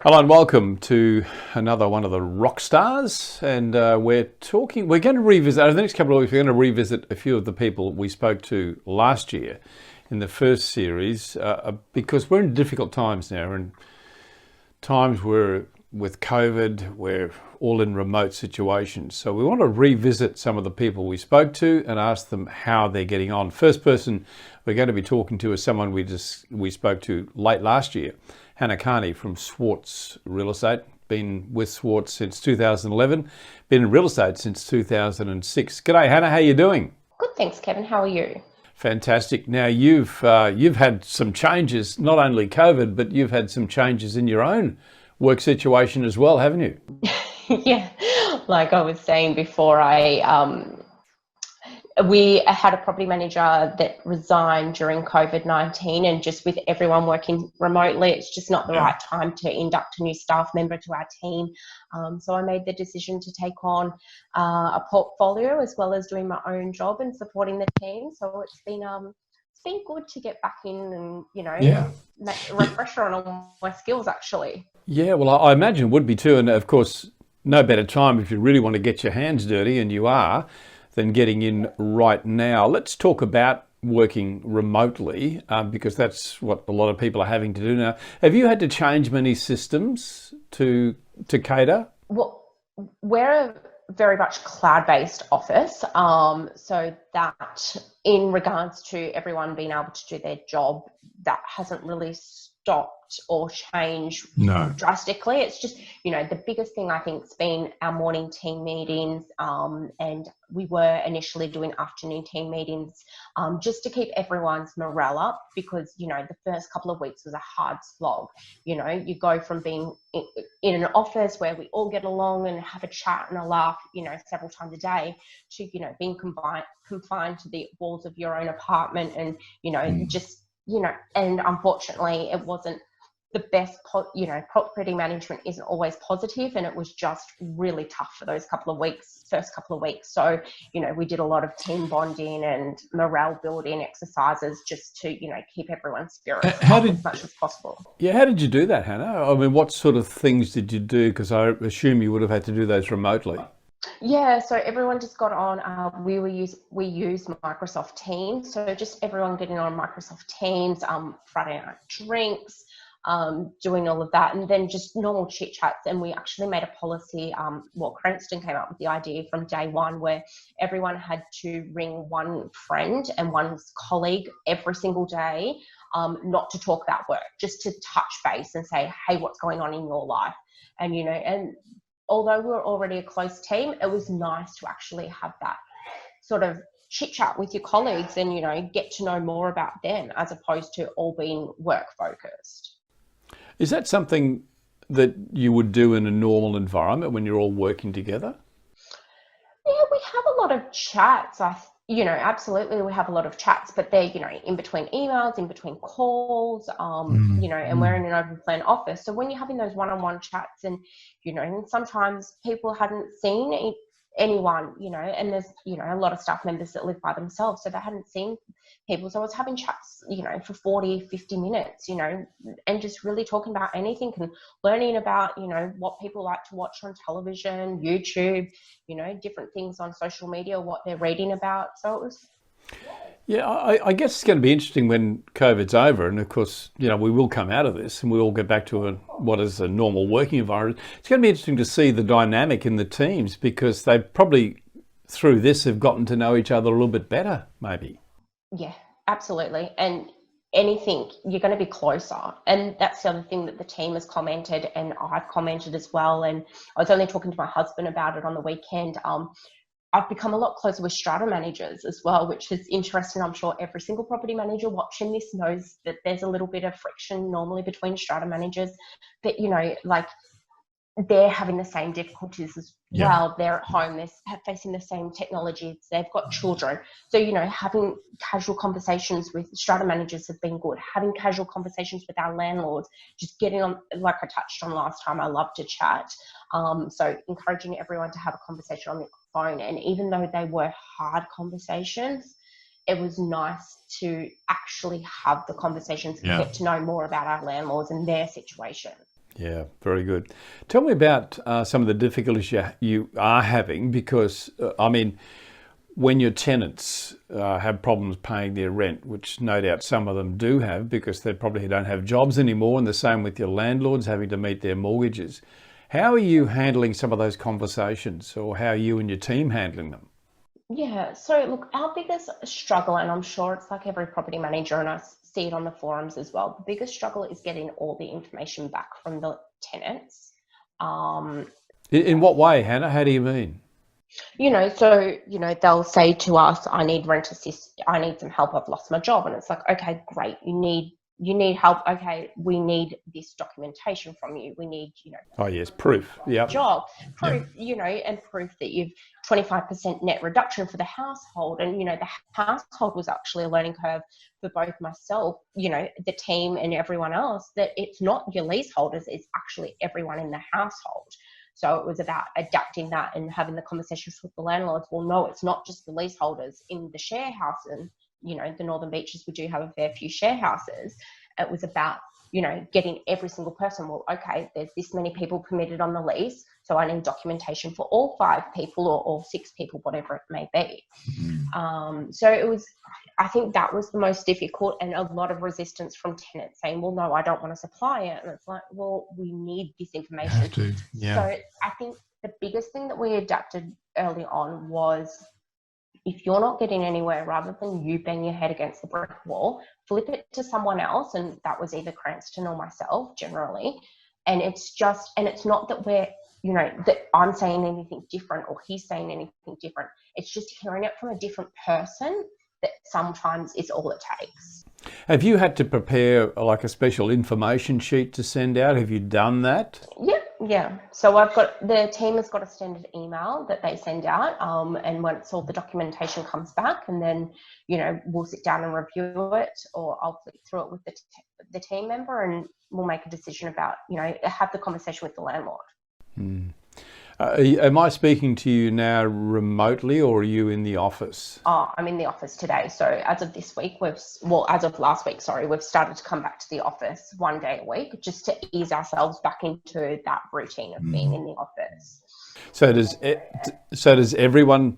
Hello and welcome to another one of the rock stars, and we're going to revisit, over the next couple of weeks, we're going to revisit a few of the people we spoke to last year in the first series, because we're in difficult times now, and times where with COVID, we're all in remote situations. So we want to revisit some of the people we spoke to and ask them how they're getting on. First person we're going to be talking to is someone we spoke to late last year, Carney from Schwarz Real Estate. Been with Schwarz since 2011, been in real estate since 2006. G'day, Hannah, how are you doing? Good, thanks, Kevin. How are you? Fantastic. Now you've had some changes, not only COVID, but you've had some changes in your own work situation as well, haven't you? Yeah, like I was saying before, we had a property manager that resigned during COVID-19, and just with everyone working remotely, it's just not the right time to induct a new staff member to our team. So I made the decision to take on a portfolio as well as doing my own job and supporting the team. So it's been good to get back in and, make a refresher on all my skills, actually. Yeah, well, I imagine it would be too. And of course, no better time if you really want to get your hands dirty, and you are, than getting in right now. Let's talk about working remotely, because that's what a lot of people are having to do now. Have you had to change many systems to cater? Well, we're a very much cloud-based office, so that in regards to everyone being able to do their job, that hasn't really stopped or changed drastically. It's just, the biggest thing I think has been our morning team meetings, and we were initially doing afternoon team meetings, just to keep everyone's morale up, because, the first couple of weeks was a hard slog. You go from being in an office where we all get along and have a chat and a laugh, several times a day, to, being confined to the walls of your own apartment, and, and unfortunately it wasn't the best, property management isn't always positive, and it was just really tough for those first couple of weeks. So, we did a lot of team bonding and morale building exercises just to, keep everyone's spirits up as much as possible. Yeah, how did you do that, Hannah? I mean, what sort of things did you do? Because I assume you would have had to do those remotely. Yeah, so everyone just got on. We use Microsoft Teams, so just everyone getting on Microsoft Teams, Friday night drinks, doing all of that, and then just normal chit chats. And we actually made a policy. Cranston came up with the idea from day one, where everyone had to ring one friend and one colleague every single day, not to talk about work, just to touch base and say, hey, what's going on in your life? And and although we were already a close team, it was nice to actually have that sort of chit chat with your colleagues and, get to know more about them, as opposed to all being work focused. Is that something that you would do in a normal environment when you're all working together? Yeah, we have a lot of chats. Absolutely, we have a lot of chats, but they're, in between emails, in between calls, and we're in an open plan office. So when you're having those one-on-one chats, and, and sometimes people hadn't seen anyone, and there's, a lot of staff members that live by themselves, so they hadn't seen people. So I was having chats, for 40, 50 minutes, and just really talking about anything, and learning about, what people like to watch on television, YouTube, different things on social media, what they're reading about. So it was... Yeah, I guess it's going to be interesting when COVID's over, and of course, we will come out of this and we all get back to what is a normal working environment. It's going to be interesting to see the dynamic in the teams, because they probably, through this, have gotten to know each other a little bit better, maybe. Yeah, absolutely. And anything, you're going to be closer. And that's the other thing that the team has commented, and I've commented as well. And I was only talking to my husband about it on the weekend. I've become a lot closer with strata managers as well, which is interesting. I'm sure every single property manager watching this knows that there's a little bit of friction normally between strata managers, but, they're having the same difficulties as well. They're at home, they're facing the same technologies, they've got children. So, having casual conversations with strata managers have been good. Having casual conversations with our landlords, just getting on, like I touched on last time, I love to chat. So encouraging everyone to have a conversation on the phone. And even though they were hard conversations, it was nice to actually have the conversations and get to know more about our landlords and their situation. Yeah, very good. Tell me about some of the difficulties you are having, because, I mean, when your tenants have problems paying their rent, which no doubt some of them do have because they probably don't have jobs anymore, and the same with your landlords having to meet their mortgages. How are you handling some of those conversations, or how are you and your team handling them? Yeah, so look, our biggest struggle, and I'm sure it's like every property manager, and I see it on the forums as well, the biggest struggle is getting all the information back from the tenants. In what way, Hannah? How do you mean? So, they'll say to us, I need rent assist, I need some help, I've lost my job. And it's like, okay, great, you need help. Okay, we need this documentation from you. We need, Oh yes, proof. Yeah. Job proof, and proof that you've 25% net reduction for the household. And the household was actually a learning curve for both myself, the team and everyone else, that it's not your leaseholders, it's actually everyone in the household. So it was about adapting that and having the conversations with the landlords. Well, no, it's not just the leaseholders in the share house, and the Northern Beaches, we do have a fair few share houses. It was about getting every single person. Well, okay, there's this many people permitted on the lease, so I need documentation for all 5 people or 6 people, whatever it may be. So it was, I think that was the most difficult, and a lot of resistance from tenants saying, well, no, I don't want to supply it. And it's like, well, we need this information. You have to, yeah. So I think the biggest thing that we adapted early on was, if you're not getting anywhere, rather than you bang your head against the brick wall, flip it to someone else. And that was either Cranston or myself generally. And it's not that that I'm saying anything different or he's saying anything different. It's just hearing it from a different person that sometimes is all it takes. Have you had to prepare like a special information sheet to send out? Have you done that? Yeah. So the team has got a standard email that they send out, and once all the documentation comes back, and then we'll sit down and review it, or I'll flick through it with the team member, and we'll make a decision about have the conversation with the landlord. Am I speaking to you now remotely, or are you in the office? Oh, I'm in the office today. So as of this week, as of last week, we've started to come back to the office 1 day a week, just to ease ourselves back into that routine of being in the office. So does everyone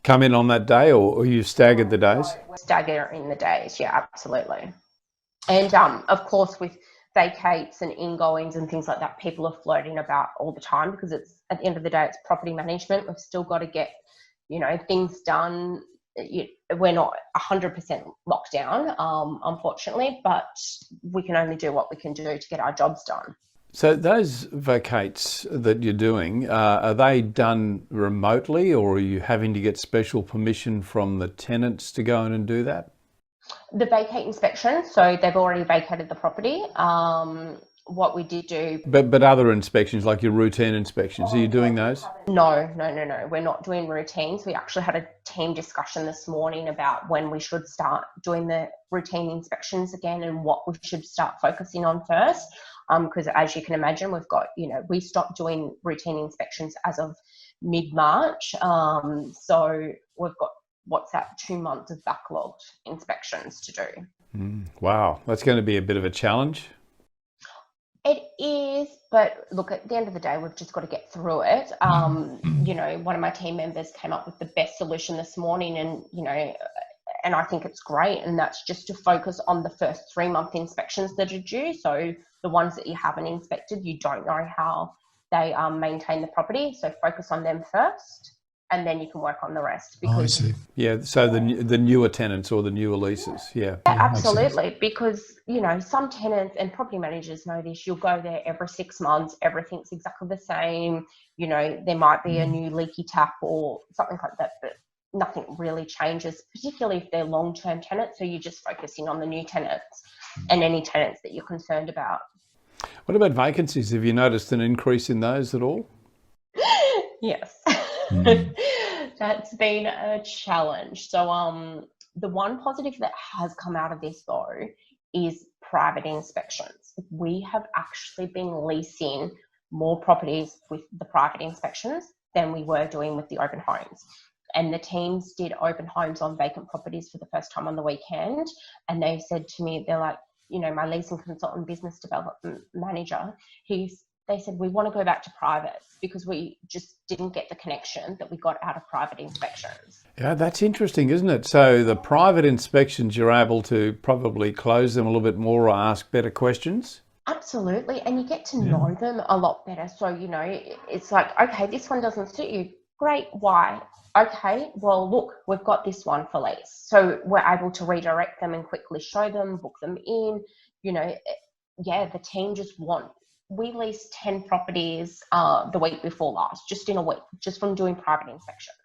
come in on that day, or you staggered the days? Stagger in the days, yeah, absolutely. And of course, with vacates and ingoings and things like that, people are floating about all the time, because it's, at the end of the day, it's property management. We've still got to get things done. We're not 100% locked down, unfortunately, but we can only do what we can do to get our jobs done. So those vacates that you're doing, are they done remotely, or are you having to get special permission from the tenants to go in and do that? The vacate inspection, so they've already vacated the property. What we did do... But other inspections, like your routine inspections, are you doing those? No. We're not doing routines. We actually had a team discussion this morning about when we should start doing the routine inspections again, and what we should start focusing on first. Because as you can imagine, we've got, we stopped doing routine inspections as of mid-March. So we've got, 2 months of backlogged inspections to do. Wow, that's going to be a bit of a challenge. It is, but look, at the end of the day, we've just got to get through it. One of my team members came up with the best solution this morning, and I think it's great, and that's just to focus on the first 3-month inspections that are due. So the ones that you haven't inspected, you don't know how they maintain the property, so focus on them first, and then you can work on the rest. Because, I see. Yeah, so the newer tenants or the newer leases, yeah. Absolutely, because, some tenants and property managers know this, you'll go there every 6 months, everything's exactly the same, there might be a new leaky tap or something like that, but nothing really changes, particularly if they're long-term tenants, so you're just focusing on the new tenants and any tenants that you're concerned about. What about vacancies? Have you noticed an increase in those at all? Yes. That's been a challenge. So the one positive that has come out of this though is private inspections. We have actually been leasing more properties with the private inspections than we were doing with the open homes. and the teams did open homes on vacant properties for the first time on the weekend. And they said to me, they're like, you know, my leasing consultant, business development manager, they said, we want to go back to private because we just didn't get the connection that we got out of private inspections. Yeah, that's interesting, isn't it? So the private inspections, you're able to probably close them a little bit more or ask better questions? Absolutely. And you get to know them a lot better. So, you know, it's like, okay, this one doesn't suit you. Great. Why? Okay, well, look, we've got this one for lease. So we're able to redirect them and quickly show them, book them in. You know, yeah, the team just we leased 10 properties the week before last, just in a week, just from doing private inspections.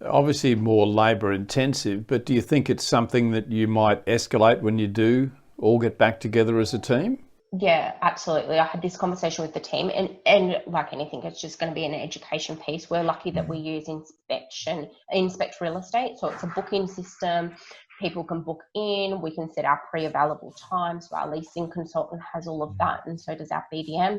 Obviously more labour intensive, but do you think it's something that you might escalate when you do all get back together as a team? Yeah, absolutely. I had this conversation with the team, and like anything, it's just going to be an education piece. We're lucky that we use Inspect Real Estate. So it's a booking system. People can book in. We can set our pre-available times. So our leasing consultant has all of that, and so does our BDM.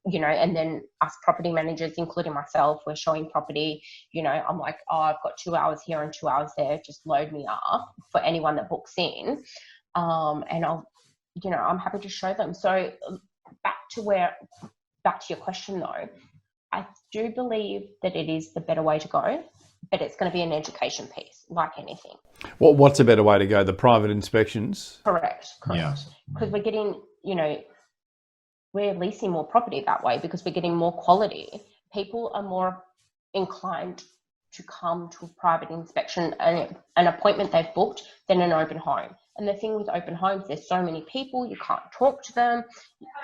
You know, and then us property managers, including myself, we're showing property. You know, I'm like, oh, I've got 2 hours here and 2 hours there. Just load me up for anyone that books in, and I'm happy to show them. So back to your question though, I do believe that it is the better way to go, but it's going to be an education piece, like anything. Well, what's a better way to go? The private inspections? Correct. Yeah. Because we're getting, we're leasing more property that way because we're getting more quality. People are more inclined to come to a private inspection, an appointment they've booked, than an open home. And the thing with open homes, there's so many people, you can't talk to them,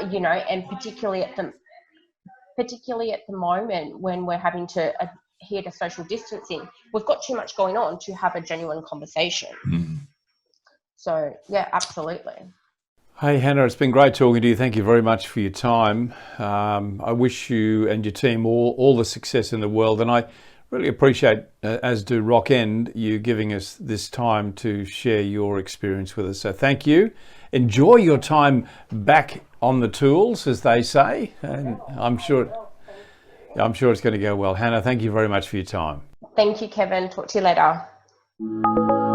and particularly at the moment when we're having to adhere to social distancing, we've got too much going on to have a genuine conversation. So, yeah, absolutely. Hey, Hannah, it's been great talking to you. Thank you very much for your time. I wish you and your team all the success in the world. And I really appreciate, as do Rock End, you giving us this time to share your experience with us. So thank you. Enjoy your time back on the tools, as they say. And I'm sure it's going to go well. Hannah, thank you very much for your time. Thank you, Kevin. Talk to you later.